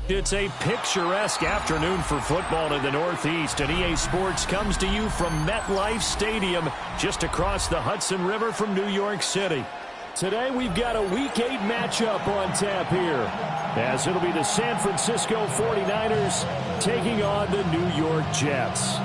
It's a picturesque afternoon for football in the Northeast, and EA Sports comes to you from MetLife Stadium, just across the Hudson River from New York City. Today we've got a Week 8 matchup on tap here, as it'll be the San Francisco 49ers taking on the New York Jets.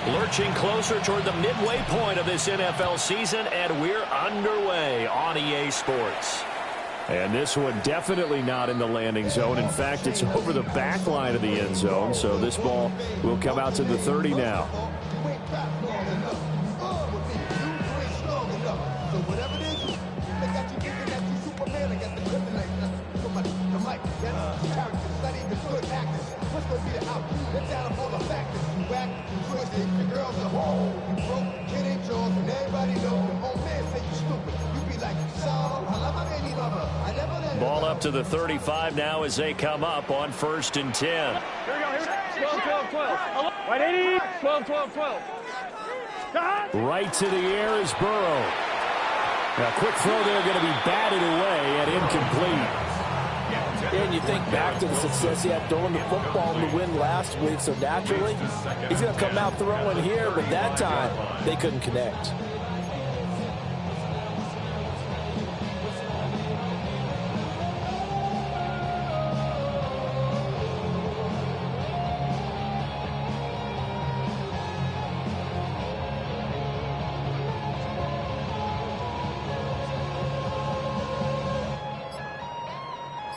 Lurching closer toward the midway point of this NFL season, and we're underway on EA Sports. And this one definitely not in the landing zone. In fact, it's over the back line of the end zone, so this ball will come out to the 30 now. Ball up to the 35 now as they come up on 1st and 10. Here we go, here we go. 12, 12, 12. Right, 80. 12, 12, 12. Right to the air is Burrow. Now, quick throw there, going to be batted away and incomplete. And you think back to the success he had throwing the football in the win last week, so naturally, he's going to come out throwing here, but that time, they couldn't connect.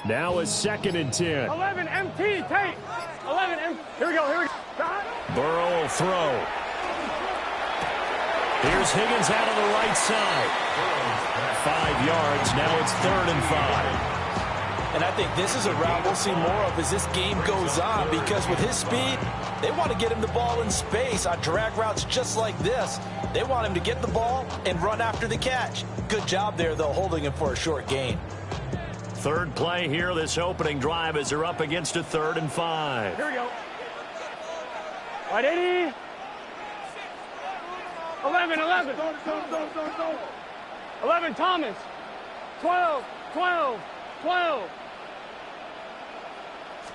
Now a 2nd and 10. 11 MT, take. 11 MT. Here we go, here we go. Burrow will throw. Here's Higgins out on the right side. 5 yards. Now it's 3rd and 5. And I think this is a route we'll see more of as this game goes on, because with his speed, they want to get him the ball in space on drag routes just like this. They want him to get the ball and run after the catch. Good job there, though, holding him for a short gain. Third play here, this opening drive, as they're up against a 3rd and 5. Here we go. Right, 80. 11, 11. 11, Thomas. 12, 12, 12.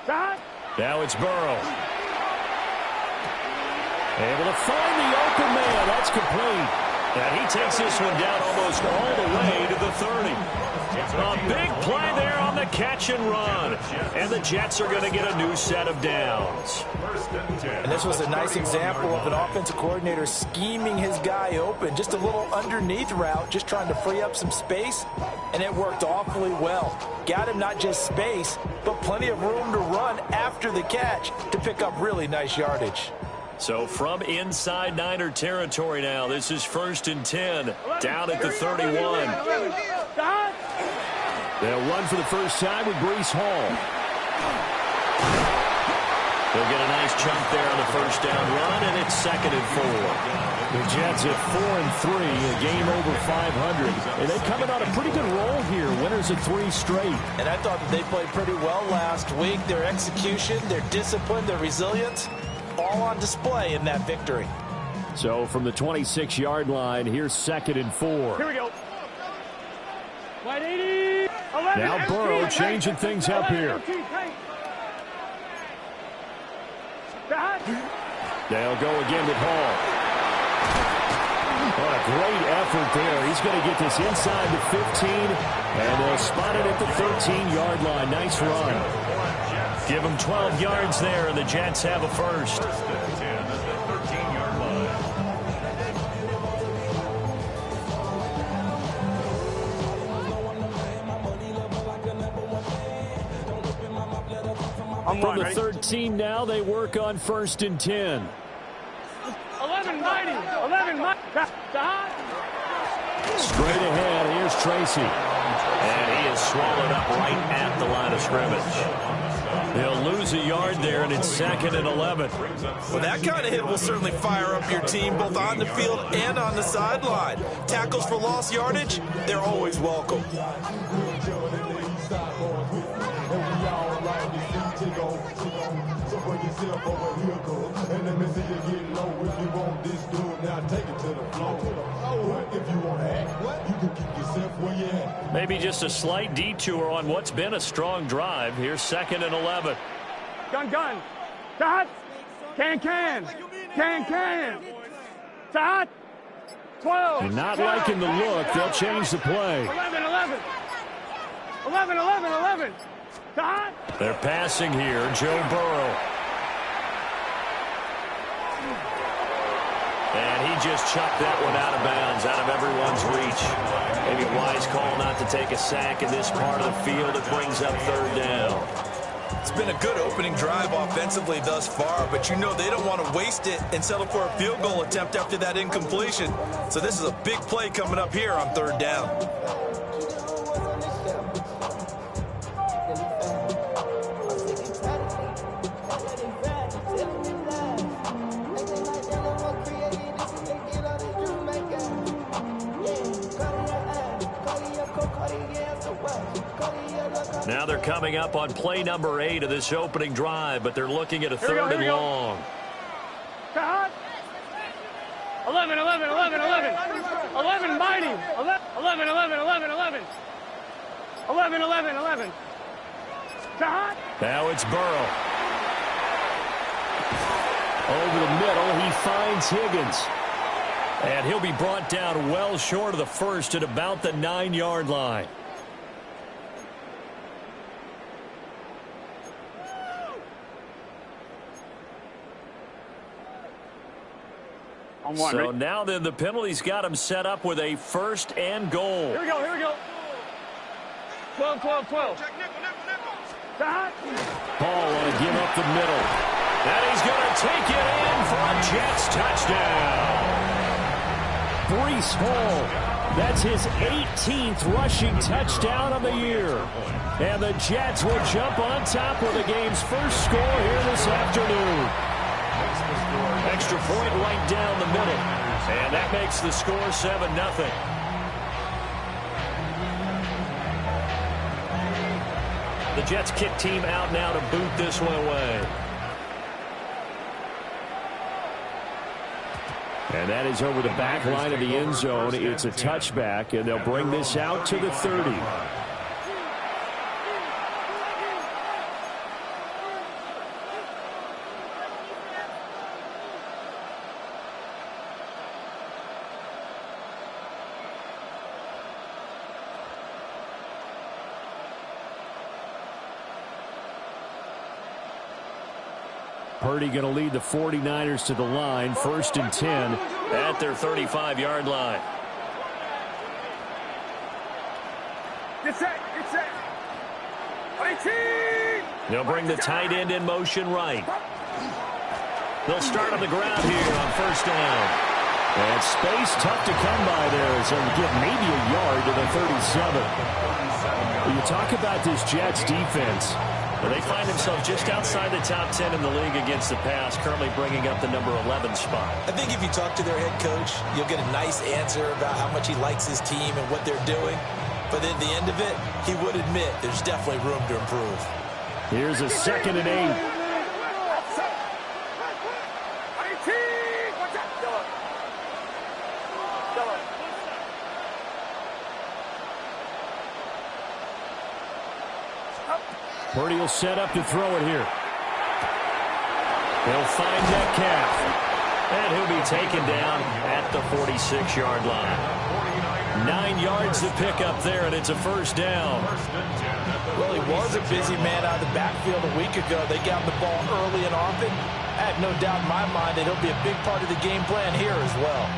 Stop. Now it's Burrow. Able to find the open man. That's complete. And he takes this one down almost all the way to the 30. A big play there on the catch and run. And the Jets are going to get a new set of downs. And this was a nice example of an offensive coordinator scheming his guy open. Just a little underneath route, just trying to free up some space. And it worked awfully well. Got him not just space, but plenty of room to run after the catch to pick up really nice yardage. So from inside Niner territory now, this is 1st and 10, down at the 31. They'll run for the first time with Breece Hall. They'll get a nice chunk there on the first down run, and it's 2nd and 4. The Jets at 4-3, a game over 500. And they come in on a pretty good roll here, winners of 3 straight. And I thought that they played pretty well last week. Their execution, their discipline, their resilience, all on display in that victory. So from the 26-yard line, here's 2nd and 4. Here we go. Right, 80. 11, now Burrow changing things up here. They'll go again with Hall. What a great effort there. He's going to get this inside the 15, and they'll spot it at the 13-yard line. Nice run. Give them 12 yards there, and the Jets have a first. From the 13 now, they work on 1st and 10. 11 mighty. 11 mighty. Straight ahead, here's Tracy. And he is swallowed up right at the line of scrimmage. They'll lose a yard there, and it's 2nd and 11. Well, that kind of hit will certainly fire up your team both on the field and on the sideline. Tackles for lost yardage, they're always welcome. Maybe just a slight detour on what's been a strong drive. Here's 2nd and 11. Gun. Dot. Can. Dot. 12. And not liking the look, they'll change the play. 11. Dot. They're passing here. Joe Burrow. And he just chucked that one out of bounds, out of everyone's reach. Maybe a wise call not to take a sack in this part of the field. It brings up 3rd down. It's been a good opening drive offensively thus far, but you know they don't want to waste it and settle for a field goal attempt after that incompletion. So this is a big play coming up here on 3rd down. Now they're coming up on play number 8 of this opening drive, but they're looking at a 3rd and long. 11. 11 mighty. 11. 11. Now it's Burrow. Over the middle, he finds Higgins. And he'll be brought down well short of the first at about the 9-yard line. So now then the penalty's got him set up with a 1st and goal. Here we go. 12. Dot. Ball on a give up the middle. And he's going to take it in for a Jets touchdown. Breece Hall. That's his 18th rushing touchdown of the year. And the Jets will jump on top with the game's first score here this afternoon. Extra point right down the middle. And that makes the score 7-0. The Jets kick team out now to boot this one away. And that is over the back line of the end zone. It's a touchback, and they'll bring this out to the 30. Purdy going to lead the 49ers to the line. 1st and 10 at their 35-yard line. Get set. 18. They'll bring the tight end in motion right. They'll start on the ground here on 1st down. And space tough to come by there as they'll get maybe a yard to the 37. When you talk about this Jets defense, they find themselves just outside the top 10 in the league against the pass, currently bringing up the number 11 spot. I think if you talk to their head coach, you'll get a nice answer about how much he likes his team and what they're doing. But at the end of it, he would admit there's definitely room to improve. Here's a 2nd and 8. Purdy will set up to throw it here. They'll find Metcalf. And he'll be taken down at the 46-yard line. 9 yards to pick up there, and it's a 1st down. Well, he was a busy man out of the backfield a week ago. They got the ball early and often. I have no doubt in my mind that he'll be a big part of the game plan here as well.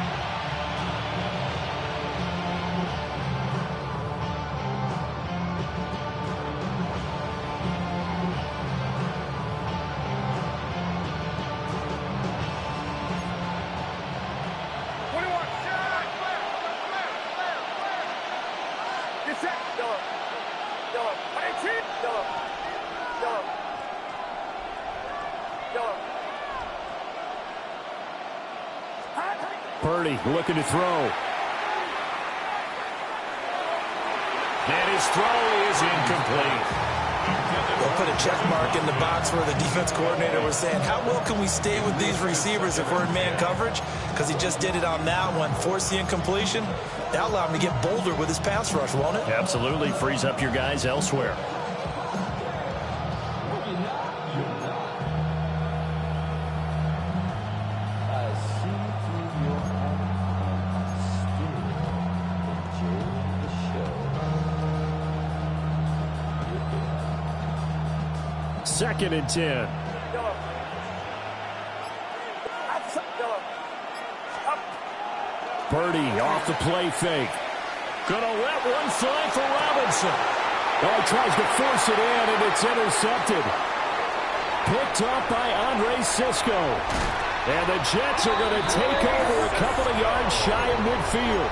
Purdy looking to throw. And his throw is incomplete. We'll put a check mark in the box where the defense coordinator was saying, how well can we stay with these receivers if we're in man coverage? Because he just did it on that one, forced the incompletion. That'll allow him to get bolder with his pass rush, won't it? Absolutely. Frees up your guys elsewhere. Second and 10. Purdy off the play fake. Gonna let one fly for Robinson. Oh, he tries to force it in, and it's intercepted. Picked up by Andre Cisco. And the Jets are going to take over a couple of yards shy of midfield.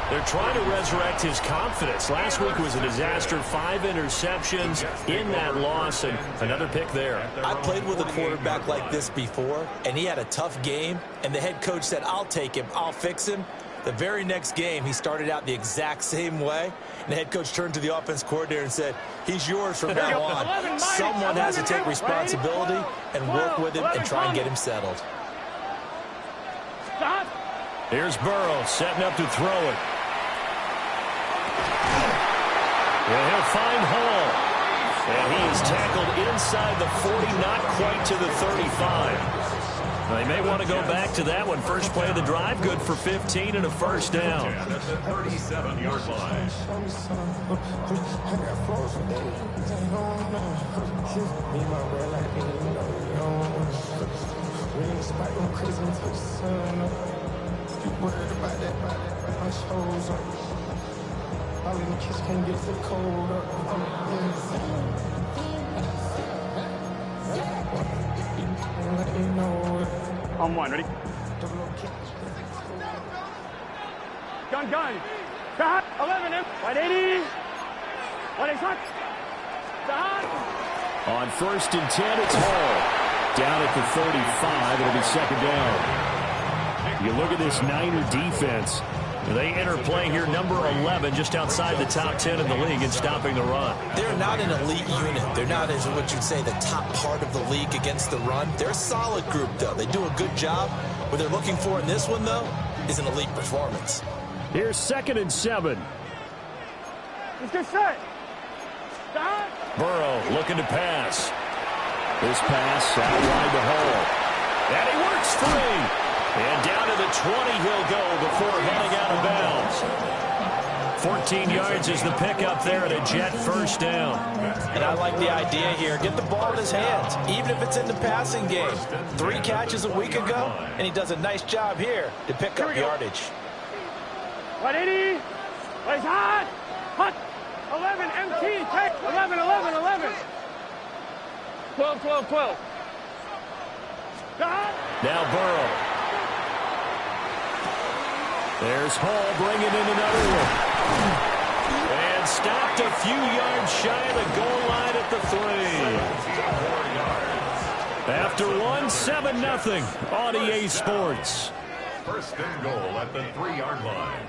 They're trying to resurrect his confidence. Last week was a disaster. 5 interceptions in that loss, and another pick there. I played with a quarterback like this before, and he had a tough game, and the head coach said, I'll take him, I'll fix him. The very next game, he started out the exact same way, and the head coach turned to the offense coordinator and said, he's yours from now on. Someone has to take responsibility and work with him and try and get him settled. Here's Burrow setting up to throw it. And he'll find Hall. And he is tackled inside the 40, not quite to the 35. They may want to go back to that one. First play of the drive, good for 15 and a first down. At the 37-yard line. On one, ready? Gun. Back. 11, 180. 180. Back. On first and 10, it's Hall. Down at the 35, it'll be second down. You look at this Niner defense. They enter play here, number 11, just outside the top 10 in the league in stopping the run. They're not an elite unit. They're not, as what you'd say, the top part of the league against the run. They're a solid group, though. They do a good job. What they're looking for in this one, though, is an elite performance. Here's second and 7. Let's get set. Stop. Burrow looking to pass. This pass out wide to Hall. And he works free. And down to the 20 he'll go before heading out of bounds. 14 yards is the pickup there at a Jet first down. And I like the idea here. Get the ball in his hands, even if it's in the passing game. 3 catches a week ago, and he does a nice job here to pick up yardage. 180. Place hot. Hot. 11 MT. Take 11. 12. Now Burrow. There's Hall bringing in another one. And stopped a few yards shy of the goal line at the 3. After 7-0 on EA Sports. First and goal at the 3-yard line.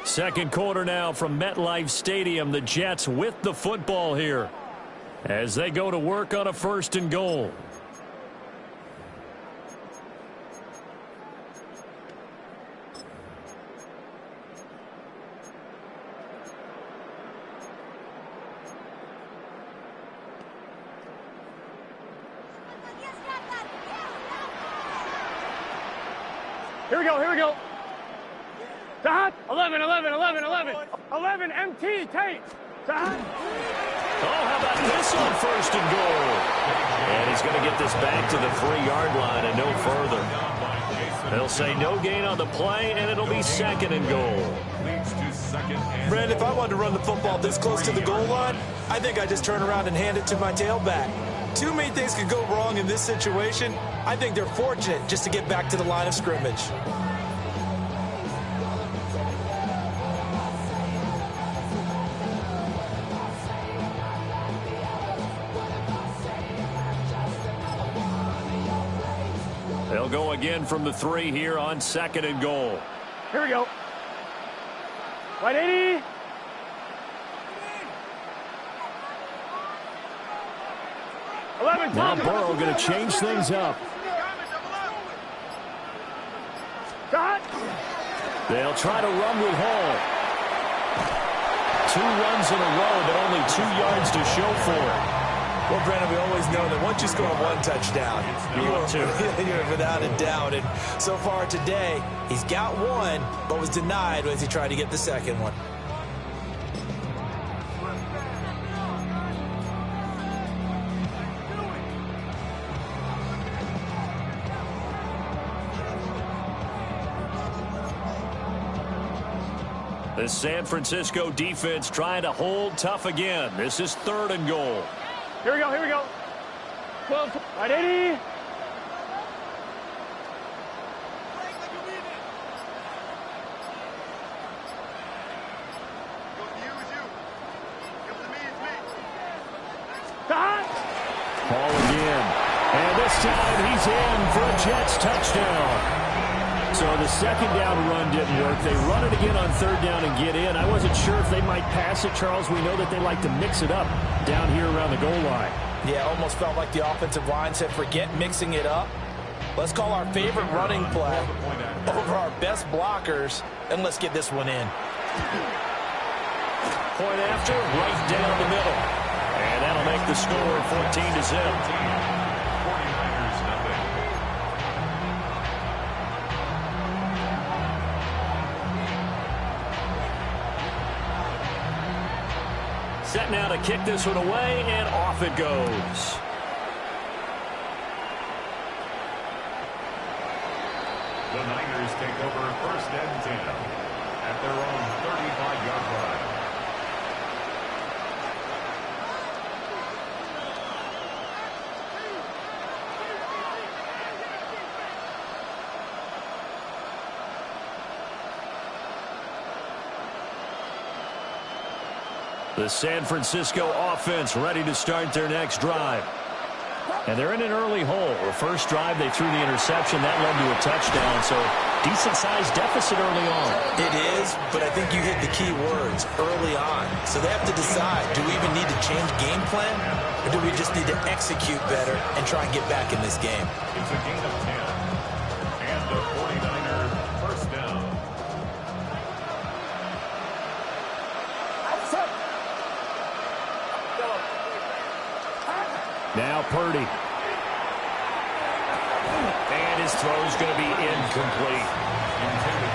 Second quarter now from MetLife Stadium. The Jets with the football here as they go to work on a first and goal. Here we go. Sahad. 11. 11 MT. Take. Sahad. Oh, how about this on first and goal? And he's going to get this back to the 3-yard line and no further. They'll say no gain on the play, and it'll be second and goal. Brandon, if I wanted to run the football this close to the goal line, I think I'd just turn around and hand it to my tailback. Too many things could go wrong in this situation. I think they're fortunate just to get back to the line of scrimmage. They'll go again from the 3 here on 2nd and goal. Here we go. Right 80. Now Burrow going to change things up. They'll try to run with Hall. 2 runs in a row, but only 2 yards to show for it. Well, Brandon, we always know that once you score 1 touchdown, you're without a doubt. And so far today, he's got 1, but was denied as he tried to get the second one. The San Francisco defense trying to hold tough again. This is 3rd and goal. Here we go, here we go. 12, right 80. Ball again. And this time he's in for a Jets touchdown. So the 2nd down run didn't work. They run it again on 3rd down and get in. I wasn't sure if they might pass it, Charles. We know that they like to mix it up down here around the goal line. Yeah, almost felt like the offensive line said, forget mixing it up. Let's call our favorite running play over our best blockers, and let's get this one in. Point after, right down the middle. And that'll make the score 14-0. Set now to kick this one away, and off it goes. The Niners take over 1st and 10 at their own 35-yard line. The San Francisco offense ready to start their next drive. And they're in an early hole. The first drive, they threw the interception. That led to a touchdown, so decent-sized deficit early on. It is, but I think you hit the key words, early on. So they have to decide, do we even need to change game plan, or do we just need to execute better and try and get back in this game? It's a gain of 10. And the 49er 1st down. Now Purdy. And his throw's going to be incomplete.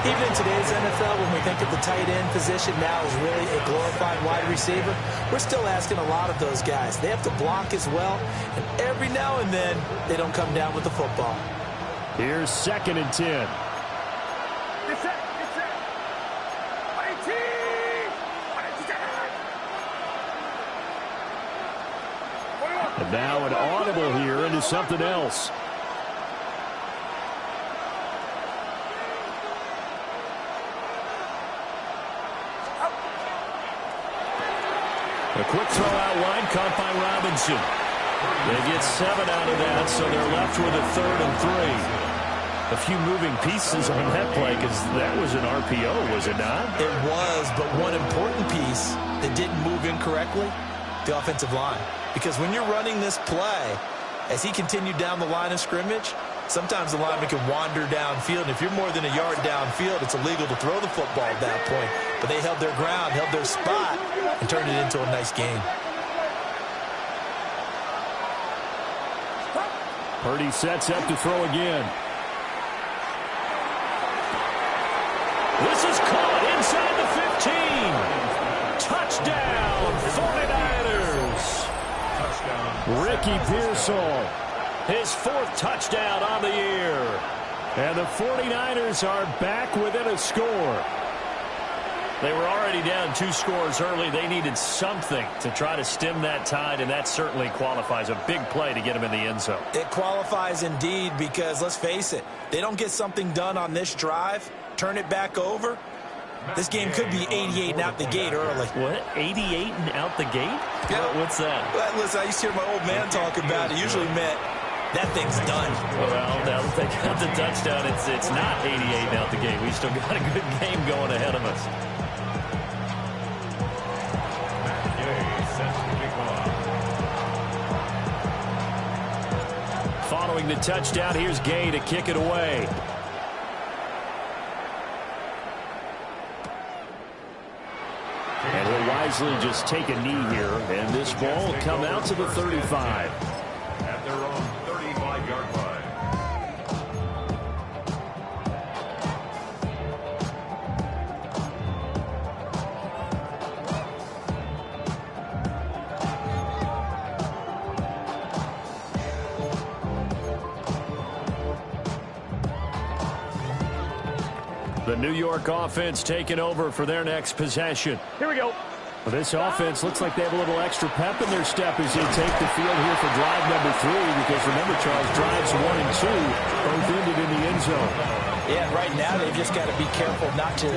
Even in today's NFL, when we think of the tight end position now as really a glorified wide receiver, we're still asking a lot of those guys. They have to block as well, and every now and then, they don't come down with the football. Here's 2nd and 10. And now an audible here into something else. A quick throw out wide caught by Robinson. They get 7 out of that, so they're left with a 3rd and 3. A few moving pieces on that play because that was an RPO, was it not? It was, but one important piece that didn't move incorrectly, the offensive line. Because when you're running this play, as he continued down the line of scrimmage, sometimes the lineman can wander downfield. And if you're more than a yard downfield, it's illegal to throw the football at that point. But they held their ground, held their spot, and turned it into a nice game. Purdy sets up to throw again. This is caught inside the 15. Touchdown, 49ers. Ricky Pearsall, his 4th touchdown on the year. And the 49ers are back within a score. They were already down 2 scores early. They needed something to try to stem that tide, and that certainly qualifies. A big play to get them in the end zone. It qualifies indeed because, let's face it, they don't get something done on this drive, turn it back over, this game could be 88 and out the gate early. What? 88 and out the gate? Yeah. What's that? Well, listen, I used to hear my old man talk about it. Usually meant that thing's done. Well, now that they got the touchdown, it's not 88 out the game. We still got a good game going ahead of us. Following the touchdown, here's Gay to kick it away. And he'll wisely just take a knee here, and this ball will come out to the 35. At their own 35-yard line. The New York offense taking over for their next possession. Here we go. Well, this offense looks like they have a little extra pep in their step as they take the field here for drive number 3, because remember, Charles, drives 1 and 2 both ended in the end zone. Yeah, right now they've just got to be careful not to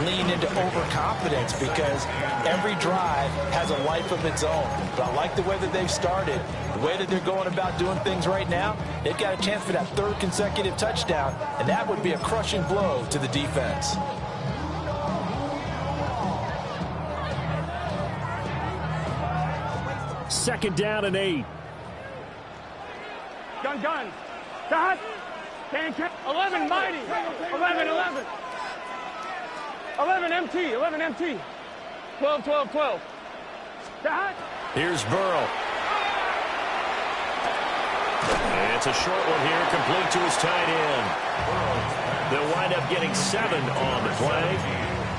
lean into overconfidence, because every drive has a life of its own. But I like the way that they've started, the way that they're going about doing things right now. They've got a chance for that 3rd consecutive touchdown, and that would be a crushing blow to the defense. Second down and 8. Gun. Dot. Can 11 mighty. 11. 11 MT. 12. Dot. Here's Burrow. And it's a short one here, complete to his tight end. They'll wind up getting 7 on the play.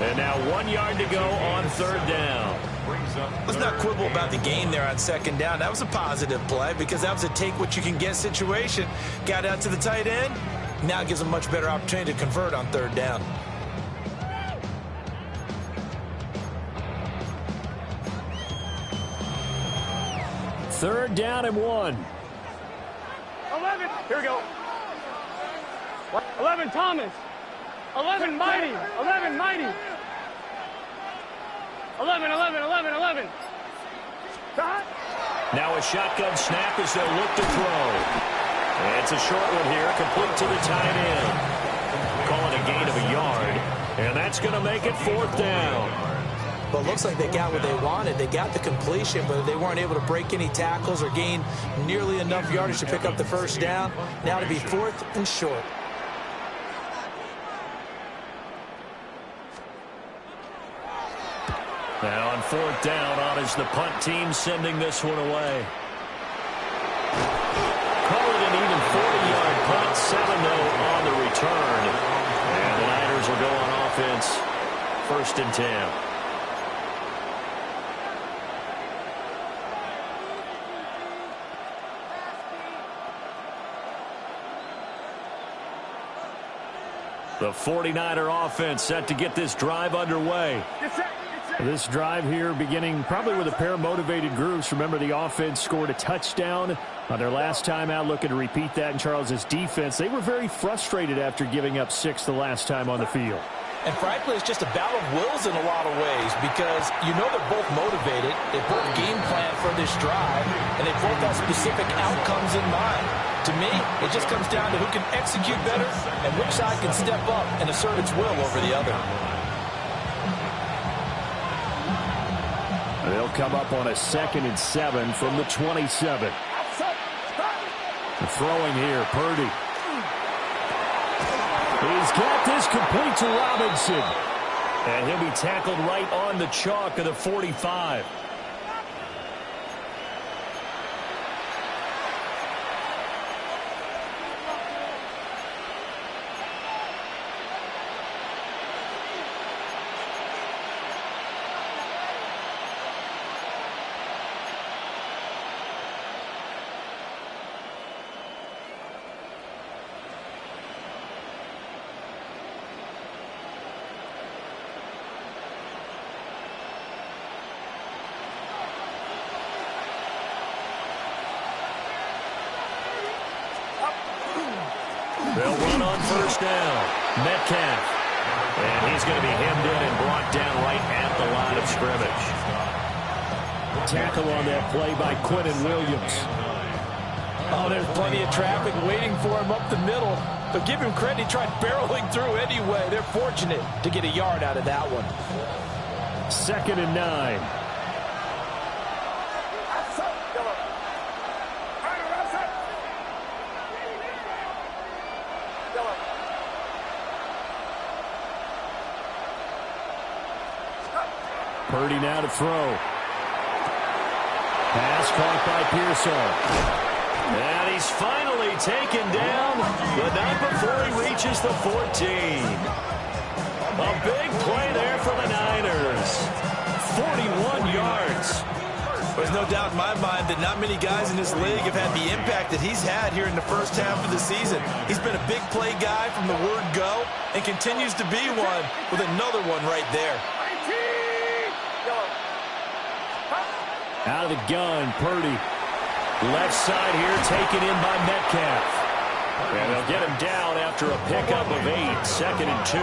And now 1 yard to go on 3rd down. Let's not quibble about the gain there on 2nd down. That was a positive play, because that was a take-what-you-can-get situation. Got out to the tight end. Now gives them a much better opportunity to convert on 3rd down. Third down and 1. 11. Here we go. 11 Thomas. 11 mighty. 11 mighty. 11. Dot. Now a shotgun snap as they'll look to throw. And it's a short one here, complete to the tight end. Calling a gain of a yard. And that's going to make it 4th down. Well, it looks like they got what they wanted. They got the completion, but they weren't able to break any tackles or gain nearly enough yardage to pick up the 1st down. Now to be 4th and short. Now on 4th down, on is the punt team sending this one away. Call it an even 40-yard punt, 7-0 on the return. And the Niners will go on offense, 1st and 10. The 49er offense set to get this drive underway. This drive here beginning probably with a pair of motivated groups. Remember, the offense scored a touchdown on their last time out, looking to repeat that in Charles's defense. They were very frustrated after giving up 6 the last time on the field. And frankly, it's just a battle of wills in a lot of ways, because you know they're both motivated. They both game plan for this drive, and they both have specific outcomes in mind. To me, it just comes down to who can execute better and which side can step up and assert its will over the other. They'll come up on a 2nd and 7 from the 27. Throwing here, Purdy. He's got this complete to Robinson. And he'll be tackled right on the chalk of the 45. They'll run on 1st down. Metcalf. And he's going to be hemmed in and brought down right at the line of scrimmage. Tackle on that play by Quinnen Williams. Oh, there's plenty of traffic waiting for him up the middle. But give him credit, he tried barreling through anyway. They're fortunate to get a yard out of that one. 2nd and 9. Purdy now to throw. Pass caught by Pearsall. And he's finally taken down, but not before he reaches the 14. A big play there for the Niners. 41 yards. There's no doubt in my mind that not many guys in this league have had the impact that he's had here in the first half of the season. He's been a big play guy from the word go and continues to be one with another one right there. Out of the gun, Purdy. Left side here taken in by Metcalf. And they'll get him down after a pickup of 8. 2nd and 2.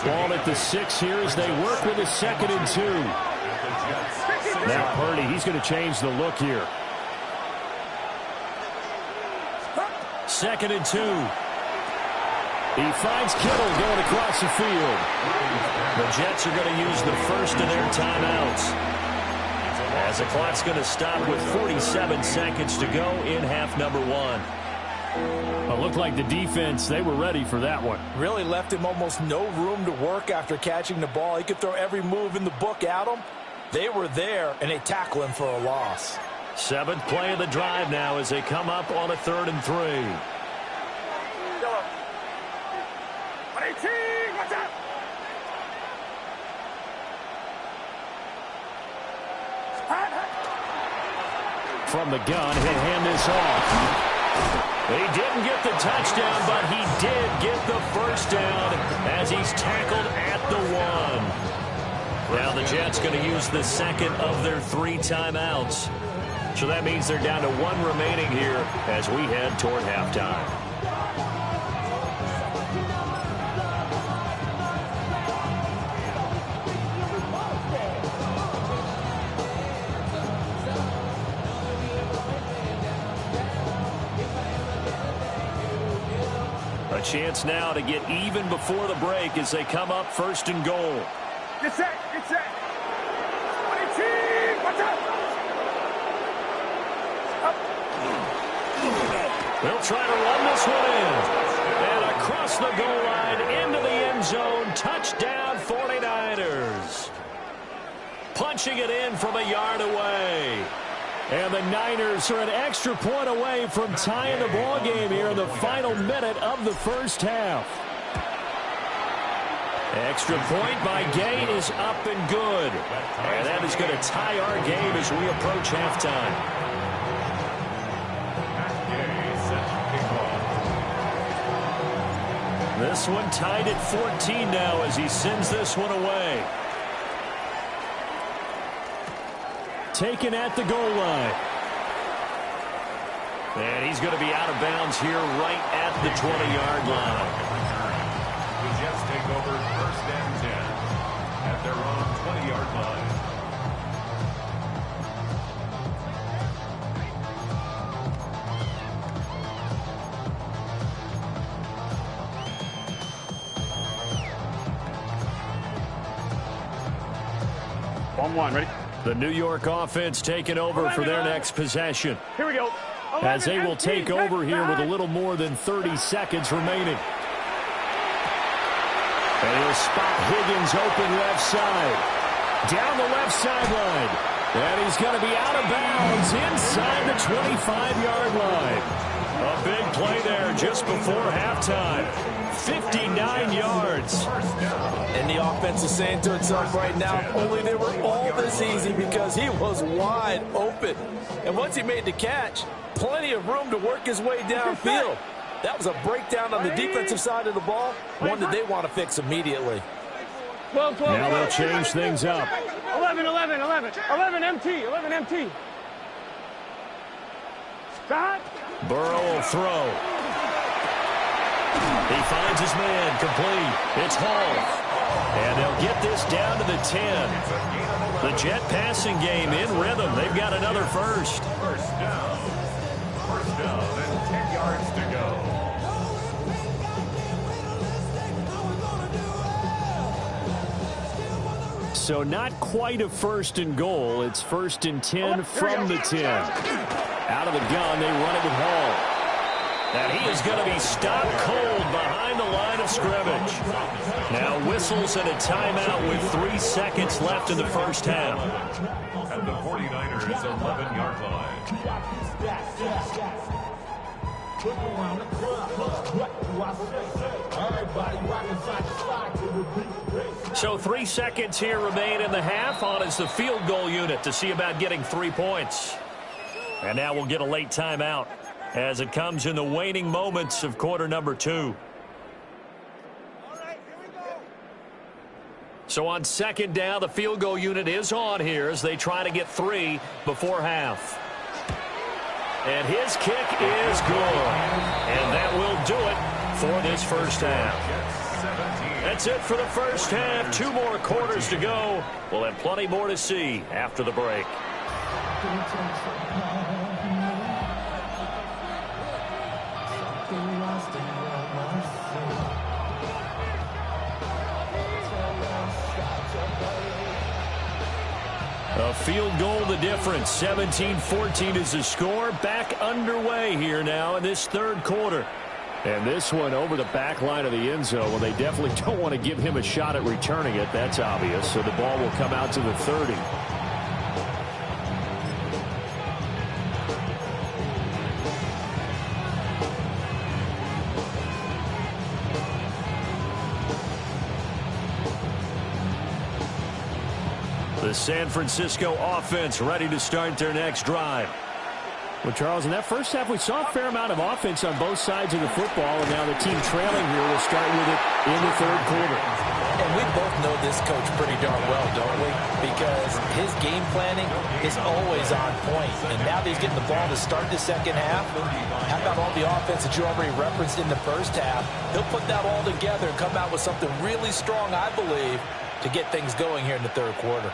Ball at the 6 here as they work with a 2nd and 2. Now Purdy, he's going to change the look here. 2nd and 2. He finds Kittle going across the field. The Jets are going to use the first of their timeouts, as the clock's going to stop with 47 seconds to go in half number 1. It looked like the defense, they were ready for that one. Really left him almost no room to work after catching the ball. He could throw every move in the book at him. They were there, and they tackle him for a loss. 7th play of the drive now as they come up on a 3rd and 3. From the gun, he'll hand this off. He didn't get the touchdown, but he did get the first down as he's tackled at the 1. Now the Jets going to use the 2nd of their 3 timeouts. So that means they're down to 1 remaining here as we head toward halftime. A chance now to get even before the break as they come up 1st and goal. Get set, get set. 20, watch out. They'll try to run this one in. And across the goal line into the end zone. Touchdown 49ers. Punching it in from a yard away. And the Niners are an extra point away from tying the ball game here in the final minute of the first half. Extra point by Gay is up and good. And that is going to tie our game as we approach halftime. This one tied at 14 now as he sends this one away. Taken at the goal line. And he's going to be out of bounds here right at the 20-yard line. The Jets take over 1st and 10 at their own 20-yard line. One, ready? The New York offense taking over for their next possession. Here we go. As they will take over here with a little more than 30 seconds remaining. And he'll spot Higgins open left side. Down the left sideline. And he's going to be out of bounds inside the 25-yard line. A big play there just before halftime. 59 yards. And the offense is saying to itself right now, if only they were all this easy, because he was wide open. And once he made the catch, plenty of room to work his way downfield. That was a breakdown on the defensive side of the ball, one that they want to fix immediately. 12, now they'll change things up. 11 MT. Stop. Burrow will throw. He finds his man complete. It's Hall. And they'll get this down to the 10. The Jet passing game in rhythm. They've got another first. down and 10 yards to go. So not quite a 1st and goal. It's 1st and 10 from the 10. Out of the gun, they run it with Hall. And he is going to be stopped cold behind the line of scrimmage. Now whistles and a timeout with 3 seconds left in the first half. At the 49ers' 11-yard line. So 3 seconds here remain in the half. On is the field goal unit to see about getting 3 points. And now we'll get a late timeout as it comes in the waning moments of quarter number 2. So on 2nd down, the field goal unit is on here as they try to get 3 before half. And his kick is good. And that will do it for this first half. That's it for the first half. 2 more quarters to go. We'll have plenty more to see after the break. A field goal the difference. 17-14 is the score. Back underway here now in this 3rd quarter. And this one over the back line of the end zone. Well, they definitely don't want to give him a shot at returning it. That's obvious. So the ball will come out to the 30. The San Francisco offense ready to start their next drive. Well, Charles, in that first half, we saw a fair amount of offense on both sides of the football, and now the team trailing here will start with it in the 3rd quarter. And we both know this coach pretty darn well, don't we? Because his game planning is always on point. And now that he's getting the ball to start the 2nd half, how about all the offense that you already referenced in the first half? He'll put that all together and come out with something really strong, I believe, to get things going here in the 3rd quarter.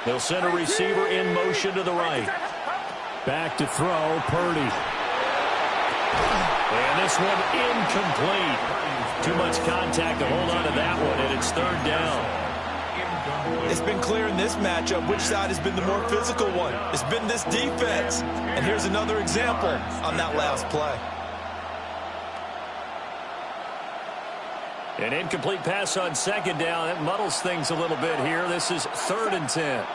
They'll send a receiver in motion to the right. Back to throw, Purdy. And this one incomplete. Too much contact to hold on to that one, and it's 3rd down. It's been clear in this matchup which side has been the more physical one. It's been this defense. And here's another example on that last play. An incomplete pass on 2nd down. That muddles things a little bit here. This is 3rd and 10.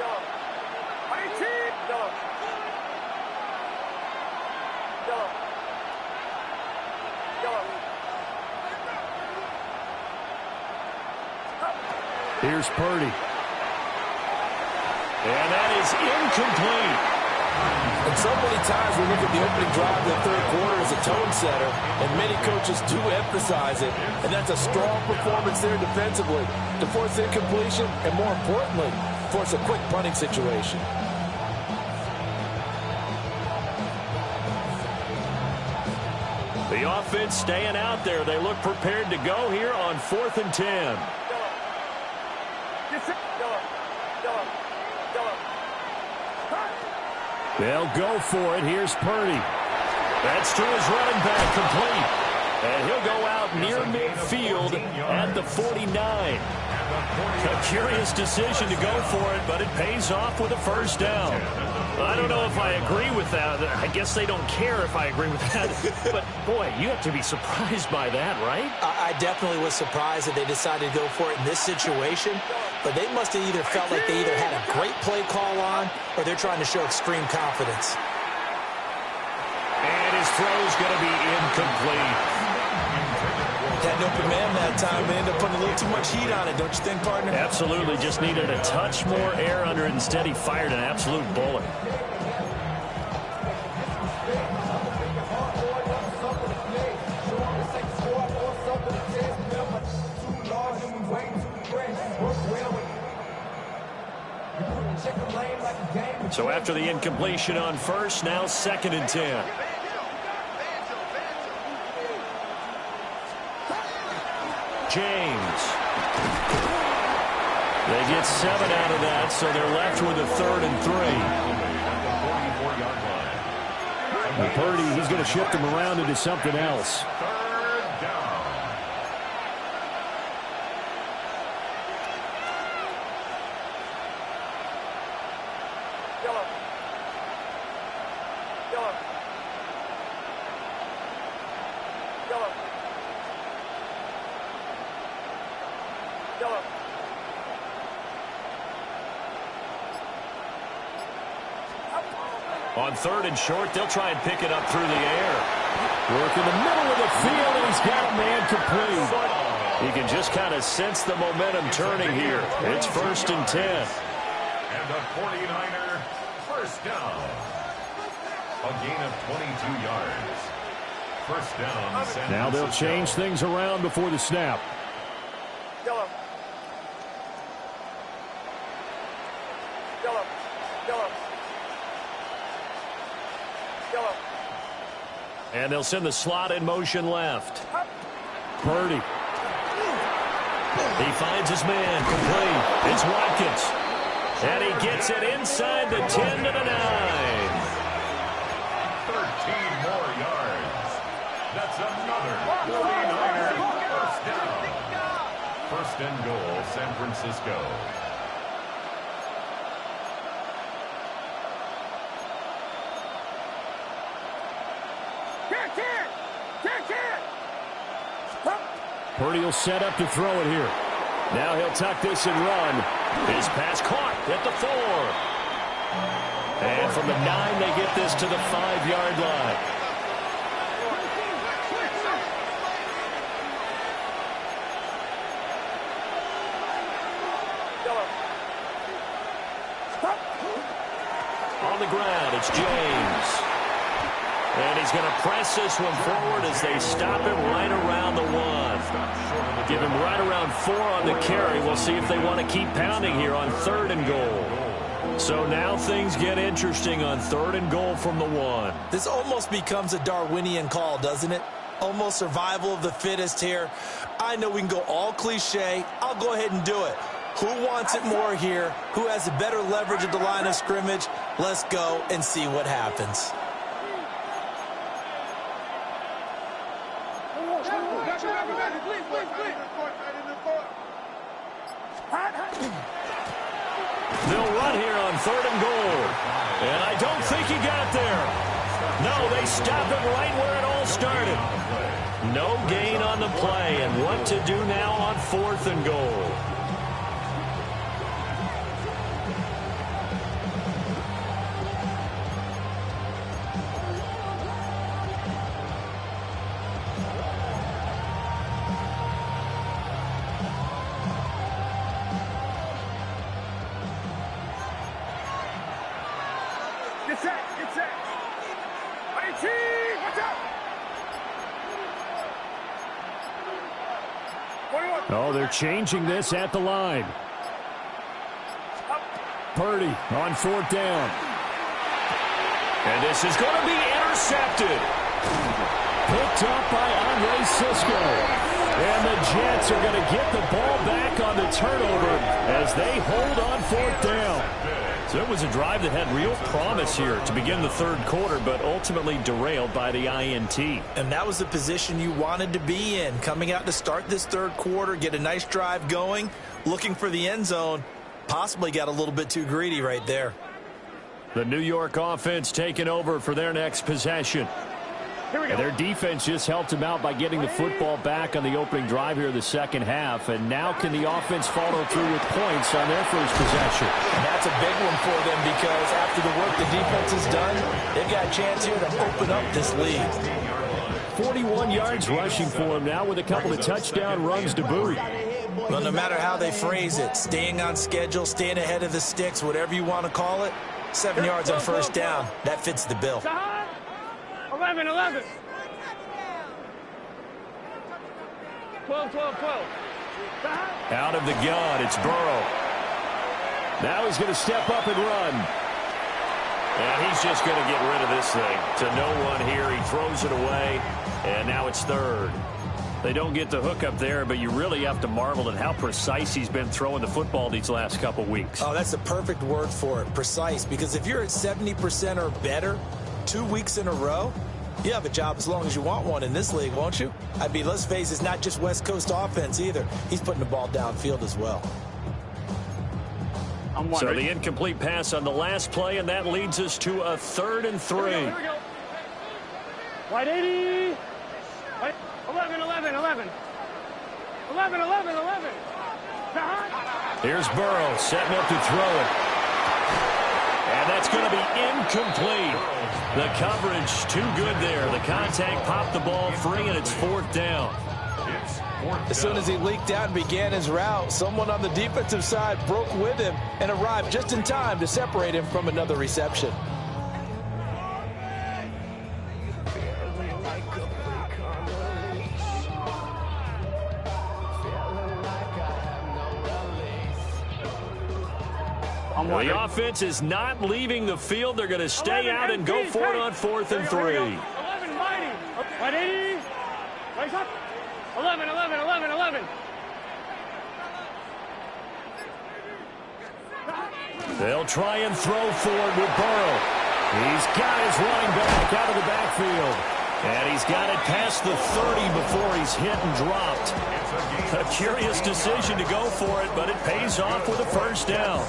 Here's Purdy. And that is incomplete. And so many times we look at the opening drive of the 3rd quarter as a tone setter, and many coaches do emphasize it, and that's a strong performance there defensively to force incompletion and, more importantly, force a quick punting situation. The offense staying out there. They look prepared to go here on 4th and 10. They'll go for it. Here's Purdy. That's to his running back, complete. And he'll go out near midfield at the 49. A curious decision to go for it, but it pays off with a 1st down. I don't know if I agree with that. I guess they don't care if I agree with that. But, boy, you have to be surprised by that, right? I definitely was surprised that they decided to go for it in this situation. But they must have either felt like they either had a great play call on or they're trying to show extreme confidence. And his throw is going to be incomplete. Had an open man that time and ended up putting a little too much heat on it, don't you think, partner? Absolutely. Just needed a touch more air under it. Instead, he fired an absolute bullet. So after the incompletion on 1st, now 2nd and 10. James. They get 7 out of that, so they're left with a 3rd and 3. And Purdy, he's going to shift him around into something else. Third down. On third and short, they'll try and pick it up through the air. Work in the middle of the field, and he's got a man complete. You can just kind of sense the momentum turning here. It's 1st and 10. And the 49er first down. A gain of 22 yards. First down, San Now they'll Francisco. change things around before the snap. And they'll send the slot in motion left. Purdy. He finds his man complete. It's Watkins. And he gets it inside the 10 to the 9. 13 more yards. That's another 49er first down. First and goal, San Francisco. Purdy will set up to throw it here. Now he'll tuck this and run. His pass caught at the 4. And from the 9, they get this to the 5-yard line. On the ground, it's James. And he's going to press this one forward as they stop him right around the 1. Give him right around 4 on the carry. We'll see if they want to keep pounding here on 3rd and goal. So now things get interesting on 3rd and goal from the 1. This almost becomes a Darwinian call, doesn't it? Almost survival of the fittest here. I know we can go all cliche. I'll go ahead and do it. Who wants it more here? Who has a better leverage at the line of scrimmage? Let's go and see what happens. They'll run here on 3rd and goal. And I don't think he got there. No, they stop him right where it all started. No gain on the play. And what to do now on 4th and goal. Oh, they're changing this at the line. Purdy on 4th down. And this is going to be intercepted. Picked up by Andre Cisco. And the Jets are going to get the ball back on the turnover as they hold on 4th down. So it was a drive that had real promise here to begin the 3rd quarter, but ultimately derailed by the INT. And that was the position you wanted to be in. Coming out to start this 3rd quarter, get a nice drive going, looking for the end zone. Possibly got a little bit too greedy right there. The New York offense taking over for their next possession. And their defense just helped them out by getting the football back on the opening drive here in the 2nd half. And now can the offense follow through with points on their first possession? And that's a big one for them because after the work the defense has done, they've got a chance here to open up this lead. 41 yards rushing for him now with a couple of touchdown runs to boot. Well, no matter how they phrase it, staying on schedule, staying ahead of the sticks, whatever you want to call it, 7 yards on 1st down, that fits the bill. 11. 12. Out of the gun, it's Burrow. Now he's going to step up and run. And he's just going to get rid of this thing to no one here. He throws it away, and now it's 3rd. They don't get the hook up there, but you really have to marvel at how precise he's been throwing the football these last couple weeks. Oh, that's the perfect word for it, precise, because if you're at 70% or better, 2 weeks in a row? You have a job as long as you want one in this league, won't you? I mean, let's face it, it's not just West Coast offense either. He's putting the ball downfield as well. So the incomplete pass on the last play, and that leads us to a 3rd and 3. Here we go. Wide 80. 11, 11, 11. 11, 11, 11. Here's Burrow setting up to throw it. And that's going to be incomplete. The coverage too good there. The contact popped the ball free, and it's 4th down. As soon as he leaked out and began his route, someone on the defensive side broke with him and arrived just in time to separate him from another reception. The offense is not leaving the field. They're going to stay out and go for it on 4th and 3. 11, mighty. 180. Raise up. 11, 11, 11, 11. They'll try and throw for it with Burrow. He's got his running back out of the backfield. And he's got it past the 30 before he's hit and dropped. A curious decision to go for it, but it pays off with a 1st down.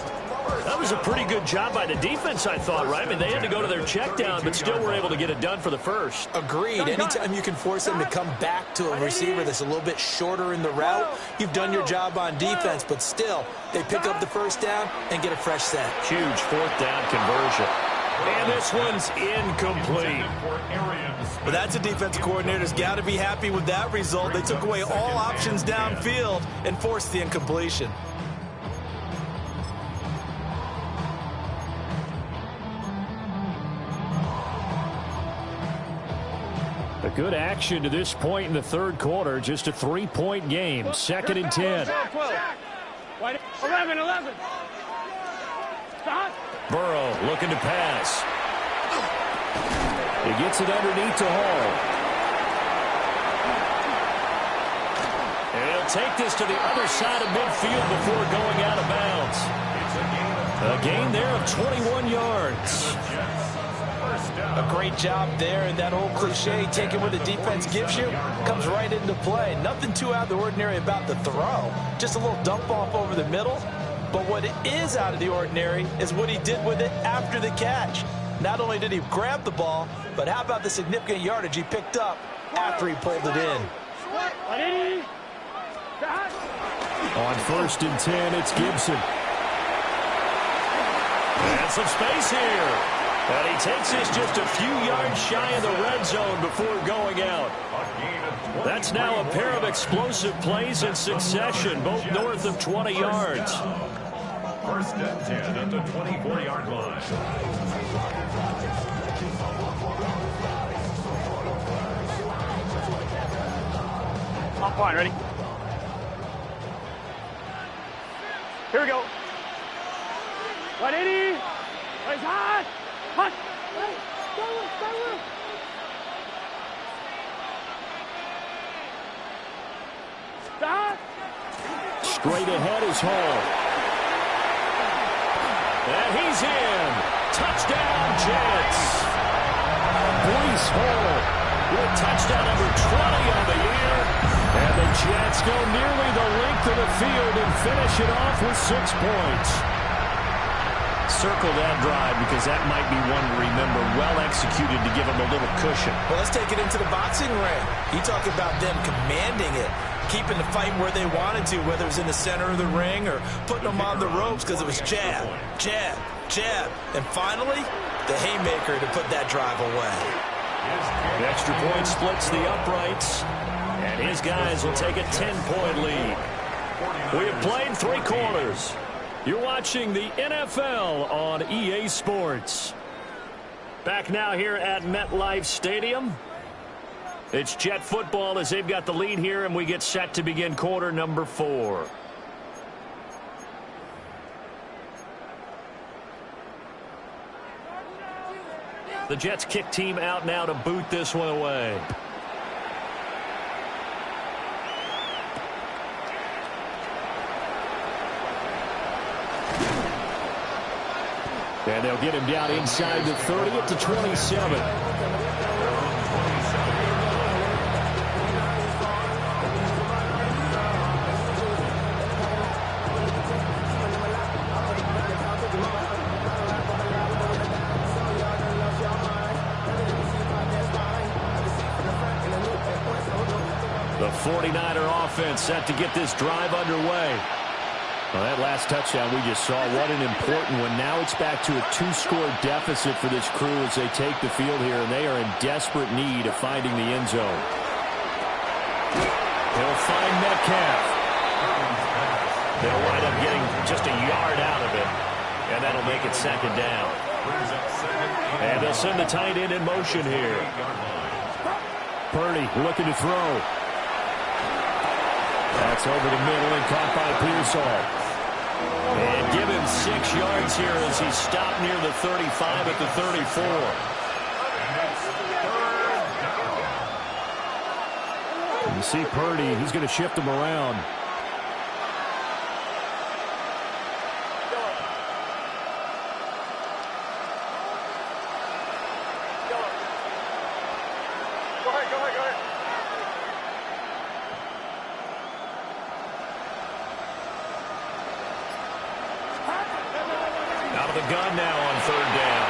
That was a pretty good job by the defense, I thought, right? I mean, they had to go to their check down, but still were able to get it done for the 1st. Agreed. Anytime you can force them to come back to a receiver that's a little bit shorter in the route, you've done your job on defense, but still, they pick up the 1st down and get a fresh set. Huge 4th down conversion. And this one's incomplete. Well, that's a defense coordinator's got to be happy with that result. They took away all options downfield and forced the incompletion. A good action to this point in the 3rd quarter. Just a 3-point game. 2nd and 10. 11, 11. Burrow looking to pass. He gets it underneath to Hall. And he'll take this to the other side of midfield before going out of bounds. A gain there of 21 yards. A great job there, and that old cliche, taking what the defense gives you, comes right into play. Nothing too out of the ordinary about the throw. Just a little dump off over the middle. But what is out of the ordinary is what he did with it after the catch. Not only did he grab the ball, but how about the significant yardage he picked up after he pulled it in. On 1st and 10, it's Gibson. And some space here. And he takes this just a few yards shy of the red zone before going out. That's now a pair of explosive plays in succession, both north of 20 yards. 1st and 10 at the 24-yard line. On point, ready? Here we go. 180. Raise hot. Hot. Stop. Straight ahead is Hall. And he's in. Touchdown, Jets. Breece Hall with touchdown number 20 on the year. And the Jets go nearly the length of the field and finish it off with 6 points. Circle that drive because that might be one to remember. Well executed to give them a little cushion. Well, let's take it into the boxing ring. You talk about them commanding it, keeping the fight where they wanted to, whether it was in the center of the ring or putting them on the ropes because it was jab, jab, jab. And finally, the haymaker to put that drive away. The extra point splits the uprights, and his guys will take a 10-point lead. We have played 3 quarters. You're watching the NFL on EA Sports. Back now here at MetLife Stadium. It's Jet football as they've got the lead here, and we get set to begin quarter number 4. The Jets kick team out now to boot this one away. And they'll get him down inside the 30 at the 27. The 49er offense set to get this drive underway. Well, that last touchdown we just saw, what an important one. Now it's back to a 2-score deficit for this crew as they take the field here, and they are in desperate need of finding the end zone. He'll find Metcalf. They'll wind up getting just a yard out of it, and that'll make it second down. And they'll send the tight end in motion here. Purdy looking to throw. That's over the middle and caught by Pearsall. And give him 6 yards here as he's stopped near the 35 at the 34. You see Purdy, he's going to shift him around. Out of the gun now on third down.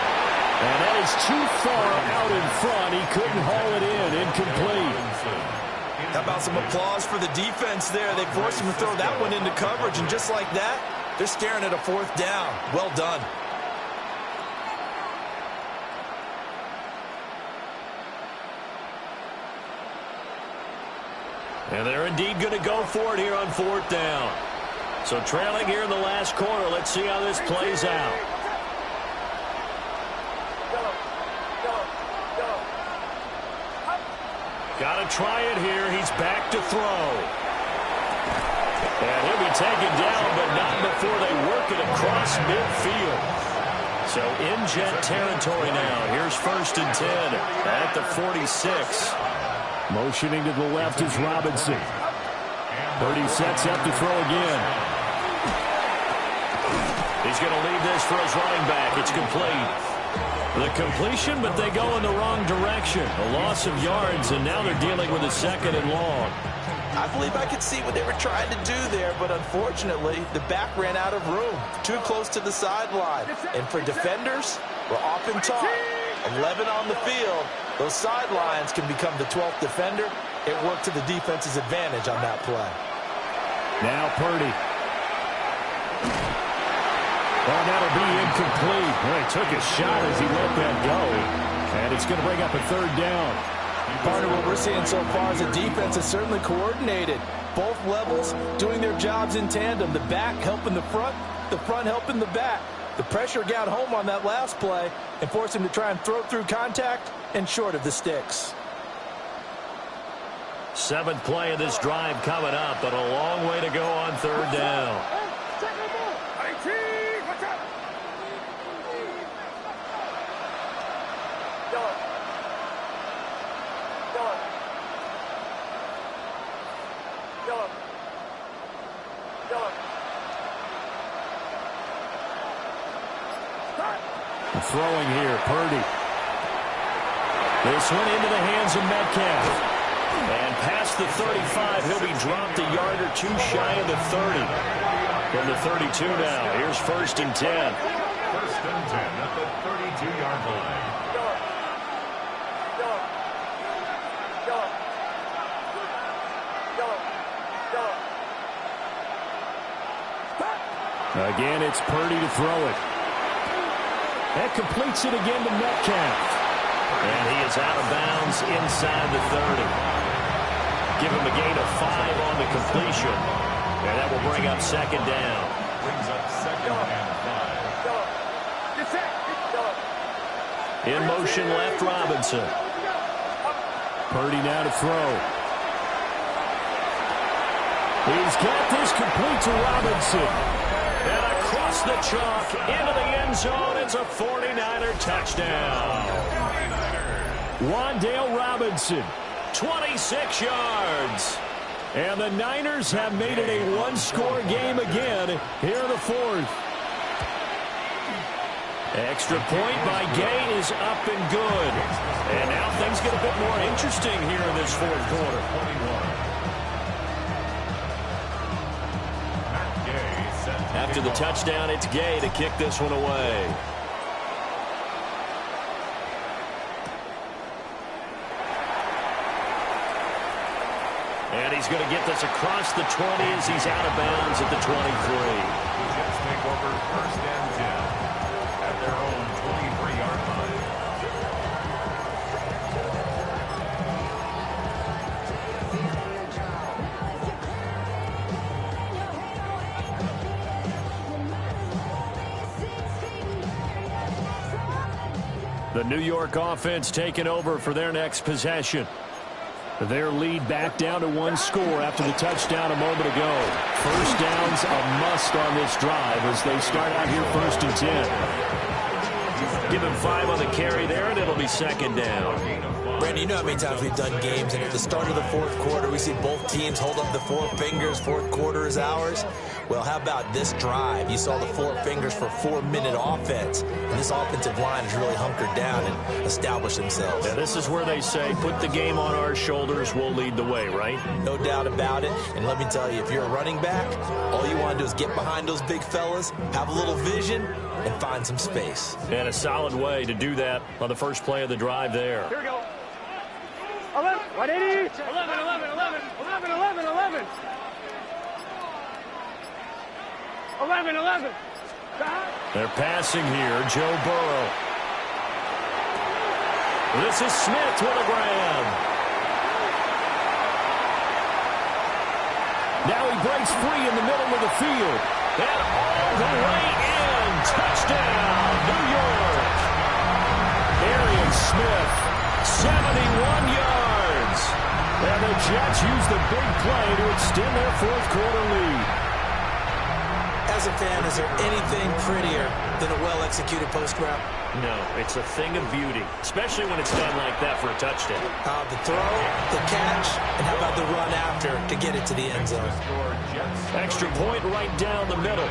And that is too far out in front. He couldn't haul it in. Incomplete. How about some applause for the defense there? They forced him to throw that one into coverage, and just like that, they're staring at a 4th down. Well done. And they're indeed going to go for it here on 4th down. So trailing here in the last quarter. Let's see how this plays out. Got to try it here. He's back to throw. And he'll be taken down, but not before they work it across midfield. So in jet territory now. Here's 1st and 10 at the 46. Motioning to the left is Robinson. Purdy sets up to throw again. He's going to leave this for his running back. It's complete. The completion, but they go in the wrong direction. A loss of yards, and now they're dealing with a 2nd and long. I believe I could see what they were trying to do there, but unfortunately, the back ran out of room. Too close to the sideline. And for defenders, we're often taught, 11 on the field, those sidelines can become the 12th defender. It worked to the defense's advantage on that play. Now Purdy. Oh, that'll be incomplete. Well, he took a shot as he let that go. And it's going to bring up a 3rd down. Part of what we're seeing so far is the defense is certainly coordinated. Both levels doing their jobs in tandem. The back helping the front helping the back. The pressure got home on that last play and forced him to try and throw through contact and short of the sticks. 7th play of this drive coming up, but a long way to go on 3rd down. Throwing here, Purdy. This one into the hands of Metcalf. And past the 35, he'll be dropped a yard or 2 shy of the 30. From the 32 now, here's 1st and 10. 1st and 10 at the 32-yard line. Again, it's Purdy to throw it. That completes it again to Metcalf. And he is out of bounds inside the 30. Give him a gain of 5 on the completion. And that will bring up 2nd down. Brings up 2nd and 5. In motion left, Robinson. Purdy now to throw. He's got this complete to Robinson. And across the chalk into the end zone. It's a 49er touchdown. Wan'Dale Robinson, 26 yards. And the Niners have made it a 1-score game again here in the 4th. Extra point by Gay is up and good. And now things get a bit more interesting here in this fourth quarter. After the touchdown, it's Gay to kick this one away. And he's going to get this across the 20 as he's out of bounds at the 23. The Jets take over first and 10 at their own 23-yard line. The New York offense taking over for their next possession. Their lead back down to one score after the touchdown a moment ago. First down's a must on this drive as they start out here first and 10. Give him 5 on the carry there, and it'll be second down. Brandon, you know how many times we've done games, and at the start of the fourth quarter, we see both teams hold up the 4 fingers, fourth quarter is ours. Well, how about this drive? You saw the 4 fingers for 4-minute offense, and this offensive line has really hunkered down and established themselves. Yeah, this is where they say, put the game on our shoulders, we'll lead the way, right? No doubt about it, and let me tell you, if you're a running back, all you want to do is get behind those big fellas, have a little vision, and find some space. And a solid way to do that on the first play of the drive there. Here we go. 11, 180, 11, 11, 11, 11, 11, 11. 11, 11. They're passing here, Joe Burrow. This is Smith with a grab. Now he breaks free in the middle of the field. And all the way in. Touchdown, New York. Arian Smith, 71 yards. And the Jets use the big play to extend their fourth quarter lead. As a fan, is there anything prettier than a well-executed post route? No, it's a thing of beauty, especially when it's done like that for a touchdown. The throw, the catch, and how about the run after to get it to the end zone? Extra point right down the middle.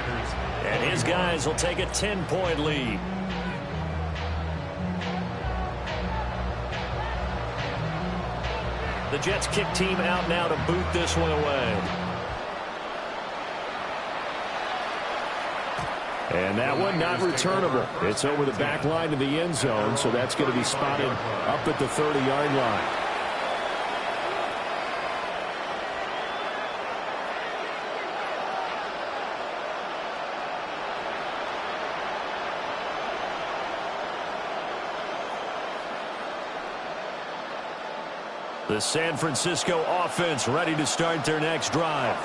And his guys will take a 10-point lead. The Jets kick team out now to boot this one away. And that one not returnable. It's over the back line to the end zone, so that's going to be spotted up at the 30-yard line. The San Francisco offense ready to start their next drive.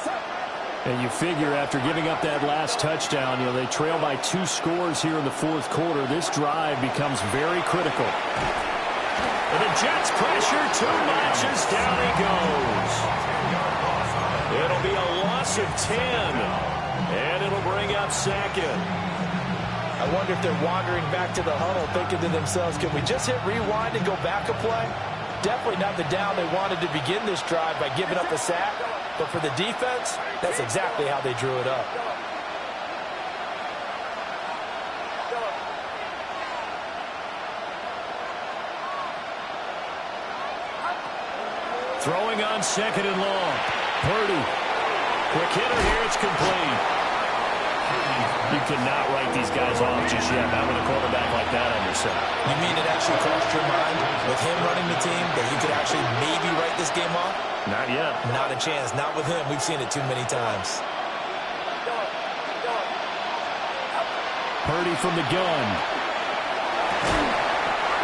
And you figure after giving up that last touchdown, they trail by 2 scores here in the fourth quarter. This drive becomes very critical. And the Jets pressure too much as down he goes. It'll be a loss of 10. And it'll bring up second. I wonder if they're wandering back to the huddle thinking to themselves, can we just hit rewind and go back a play? Definitely not the down they wanted to begin this drive by giving up a sack. But for the defense, that's exactly how they drew it up. Throwing on second and long. Purdy. Quick hitter here. It's complete. You cannot write these guys off just yet. Not with a quarterback like that on your side. You mean it actually crossed your mind with him running the team that you could actually maybe write this game off? Not yet. Not a chance. Not with him. We've seen it too many times. Purdy from the gun.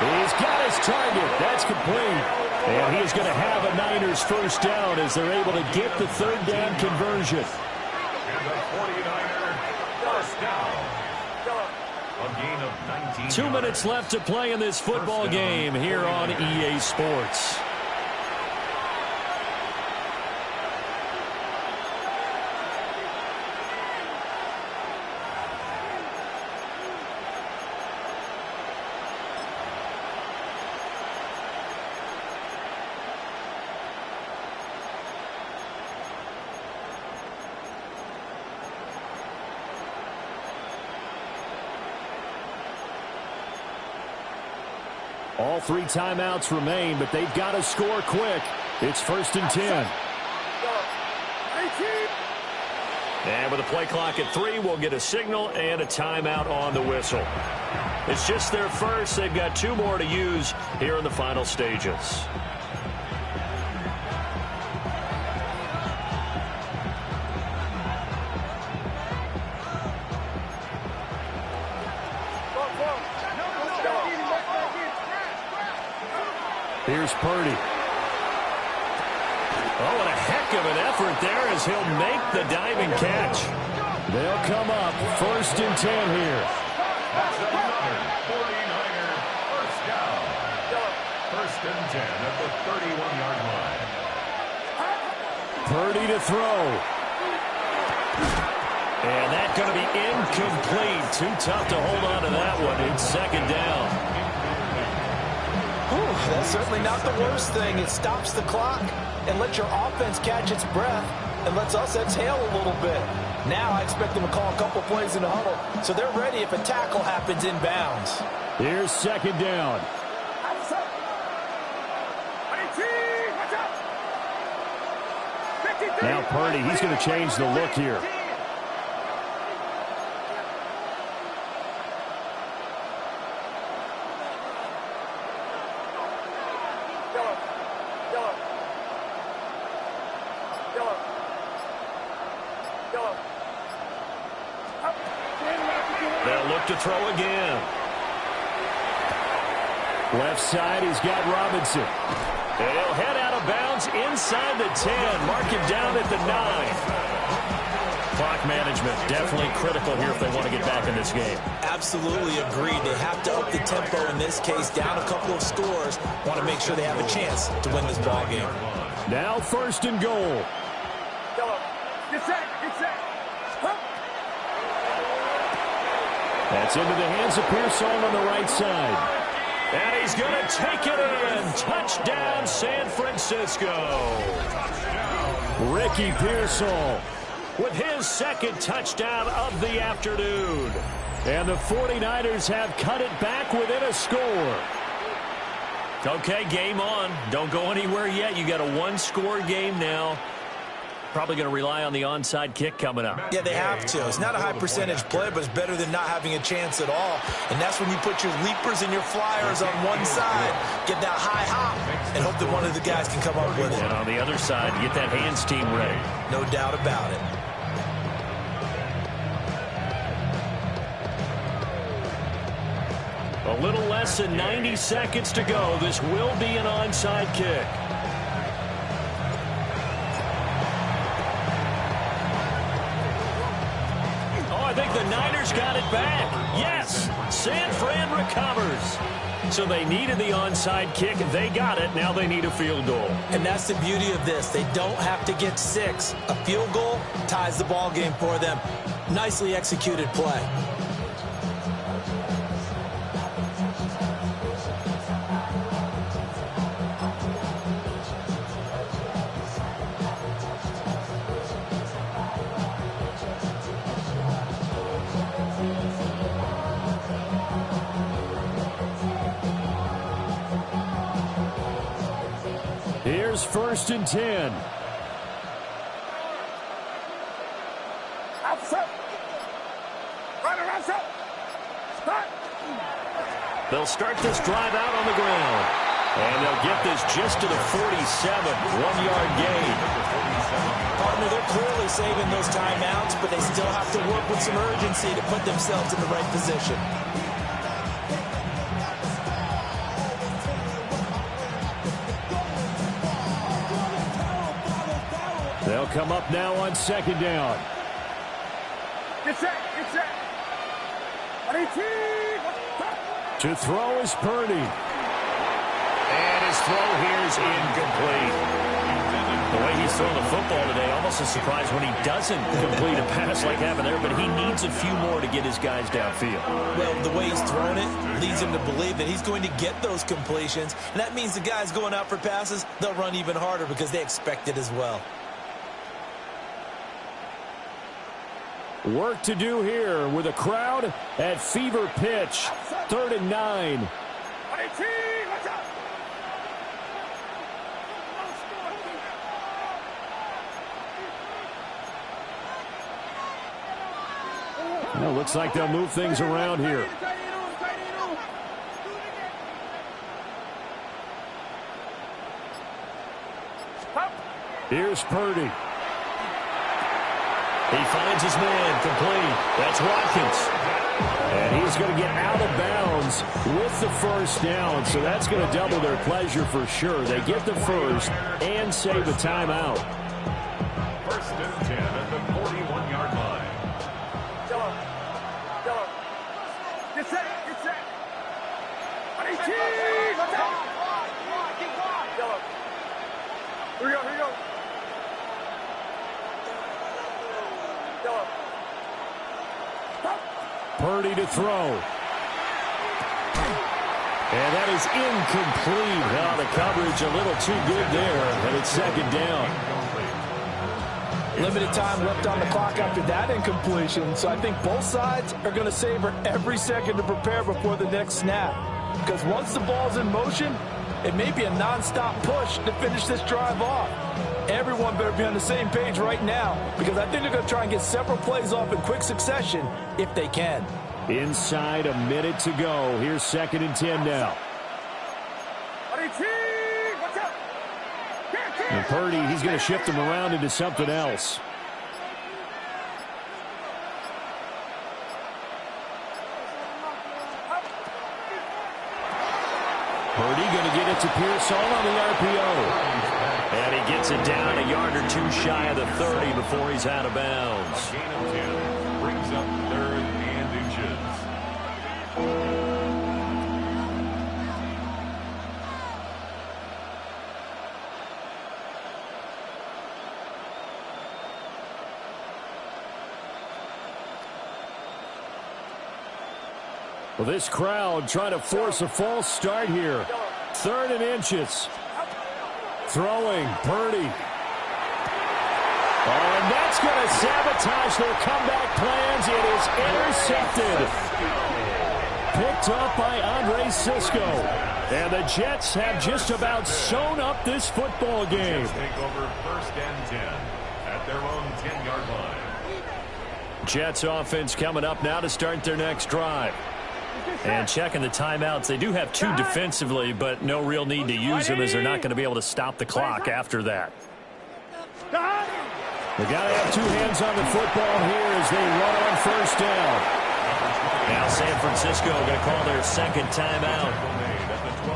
He's got his target. That's complete. And he is going to have a Niners first down as they're able to get the third down conversion. And the 49er first down. A gain of 19 2 minutes left to play in this football game here on EA Sports. All 3 timeouts remain, but they've got to score quick. It's 1st and 10. And with the play clock at 3, we'll get a signal and a timeout on the whistle. It's just their first. They've got 2 more to use here in the final stages. Here's Purdy. Oh, and a heck of an effort there as he'll make the diving catch. They'll come up 1st and 10 here. That's another 49er first down. 1st and 10 at the 31-yard line. Purdy to throw. And that's going to be incomplete. Too tough to hold on to that one. It's 2nd down. That's certainly not the worst thing. It stops the clock and lets your offense catch its breath and lets us exhale a little bit. Now I expect them to call a couple plays in the huddle, so they're ready if a tackle happens inbounds. Here's 2nd down. Now Purdy, he's going to change the look here. They'll look to throw again. Left side, he's got Robinson. He'll head out of bounds inside the 10. Mark him down at the 9. Clock management definitely critical here if they want to get back in this game. Absolutely agreed. They have to up the tempo in this case, down a couple of scores. Want to make sure they have a chance to win this ball game. Now 1st and goal. Get set, get set. That's into the hands of Pearsall on the right side. And he's going to take it in. Touchdown, San Francisco. Ricky Pearsall with his 2nd touchdown of the afternoon. And the 49ers have cut it back within a score. Okay, game on. Don't go anywhere yet. You got a 1-score game now. Probably going to rely on the onside kick coming up. Yeah, they have to. It's not a high percentage play, but it's better than not having a chance at all. And that's when you put your leapers and your flyers on one side, get that high hop, and hope that one of the guys can come up with it. And on the other side, get that hands team ready. No doubt about it. A little less than 90 seconds to go. This will be an onside kick. I think the Niners got it back. Yes, San Fran recovers. So they needed the onside kick. They got it. Now they need a field goal. And that's the beauty of this. They don't have to get 6. A field goal ties the ball game for them. Nicely executed play. Here's 1st and 10. They'll start this drive out on the ground. And they'll get this just to the 47. 1-yard gain. Partner, they're clearly saving those timeouts, but they still have to work with some urgency to put themselves in the right position. They'll come up now on 2nd down. Get set, get set. To throw is Purdy. And his throw here is incomplete. The way he's throwing the football today, almost a surprise when he doesn't complete a pass like happened there, but he needs a few more to get his guys downfield. Well, the way he's thrown it leads him to believe that he's going to get those completions, and that means the guys going out for passes, they'll run even harder because they expect it as well. Work to do here with a crowd at fever pitch. 3rd and 9. Well, looks like they'll move things around here. Here's Purdy. He finds his man complete. That's Watkins. And he's going to get out of bounds with the first down. So that's going to double their pleasure for sure. They get the first and save a timeout. First and 10 at the 41-yard line. Get set. Here we go. Purdy to throw. And that is incomplete. Now the coverage a little too good there, and it's second down. Limited time left on the clock after that incompletion, so I think both sides are going to savor every second to prepare before the next snap. Because once the ball's in motion, it may be a nonstop push to finish this drive off. Everyone better be on the same page right now, because I think they're going to try and get several plays off in quick succession if they can. Inside a minute to go. Here's second and 10 now. And Purdy, he's going to shift them around into something else. Purdy going to get it to Pearsall on the RPO. And he gets it down a yard or two shy of the 30 before he's out of bounds. Gain of 10 brings up third and inches. Well, this crowd trying to force a false start here. Third and inches. Throwing, Purdy. Oh, and that's going to sabotage their comeback plans. It is intercepted. Picked up by Andre Cisco. And the Jets have just about sewn up this football game. Jets take over first and 10 at their own 10-yard line. Jets offense coming up now to start their next drive. And checking the timeouts, they do have two defensively, but no real need to use them as they're not going to be able to stop the clock after that. They got to have two hands on the football here as they run on first down. Now San Francisco going to call their second timeout.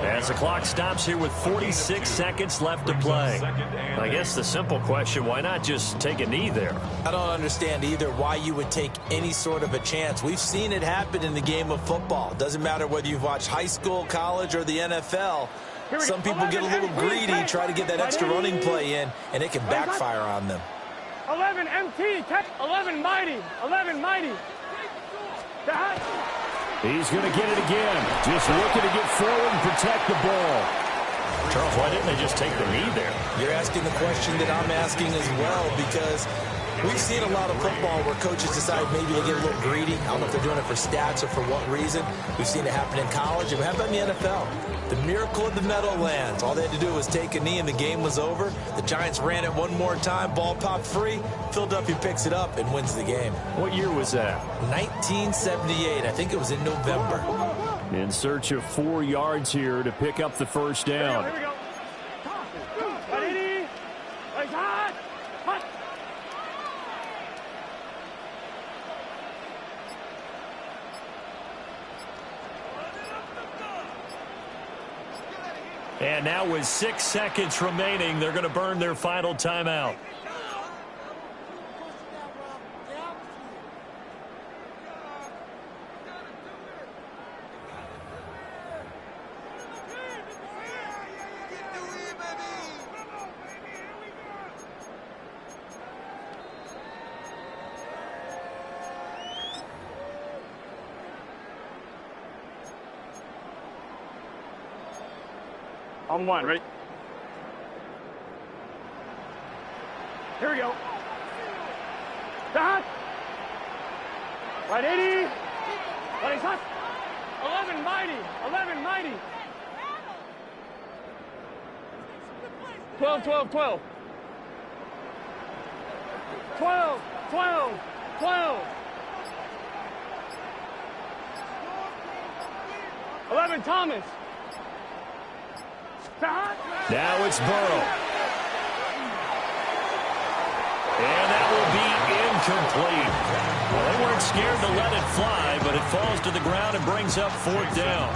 As the clock stops here with 46 seconds left to play. I guess the simple question, why not just take a knee there? I don't understand either why you would take any sort of a chance. We've seen it happen in the game of football. Doesn't matter whether you've watched high school, college, or the NFL. Some people get a little greedy, try to get that extra running play in, and it can backfire on them. 11 MT, 11 mighty, 11 mighty. He's going to get it again. Just looking to get forward and protect the ball. Charles, why didn't they just take the knee there? You're asking the question that I'm asking as well, because we've seen a lot of football where coaches decide maybe they get a little greedy. I don't know if they're doing it for stats or for what reason. We've seen it happen in college. It happened in the NFL. The miracle of the Meadowlands. All they had to do was take a knee and the game was over. The Giants ran it one more time. Ball popped free. Philadelphia picks it up and wins the game. What year was that? 1978. I think it was in November. In search of 4 yards here to pick up the first down. Here we go. Ready? Right side. Hot. And now with 6 seconds remaining, they're going to burn their final timeout. On one, ready? Here we go. Stop. Right 80. Right hot. 11 mighty. 11 mighty. 12, 12, 12. 12, 12, 12. 11, Thomas. Now it's Burrow. And that will be incomplete. Well, they weren't scared to let it fly, but it falls to the ground and brings up 4th down.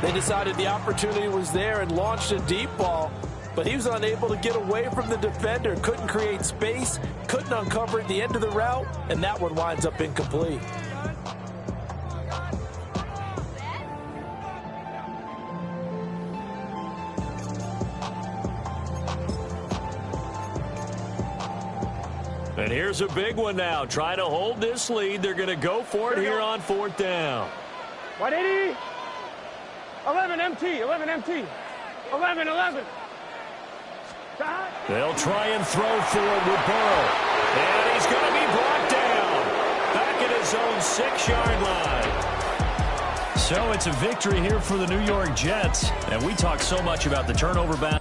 They decided the opportunity was there and launched a deep ball, but he was unable to get away from the defender, couldn't create space, couldn't uncover at the end of the route, and that one winds up incomplete. And here's a big one now. Trying to hold this lead. They're going to go for it here on 4th down. 180. 11 MT. 11 MT. 11, 11. They'll try and throw for it with Burrow. And he's going to be brought down. Back at his own 6-yard line. So it's a victory here for the New York Jets. And we talk so much about the turnover battle.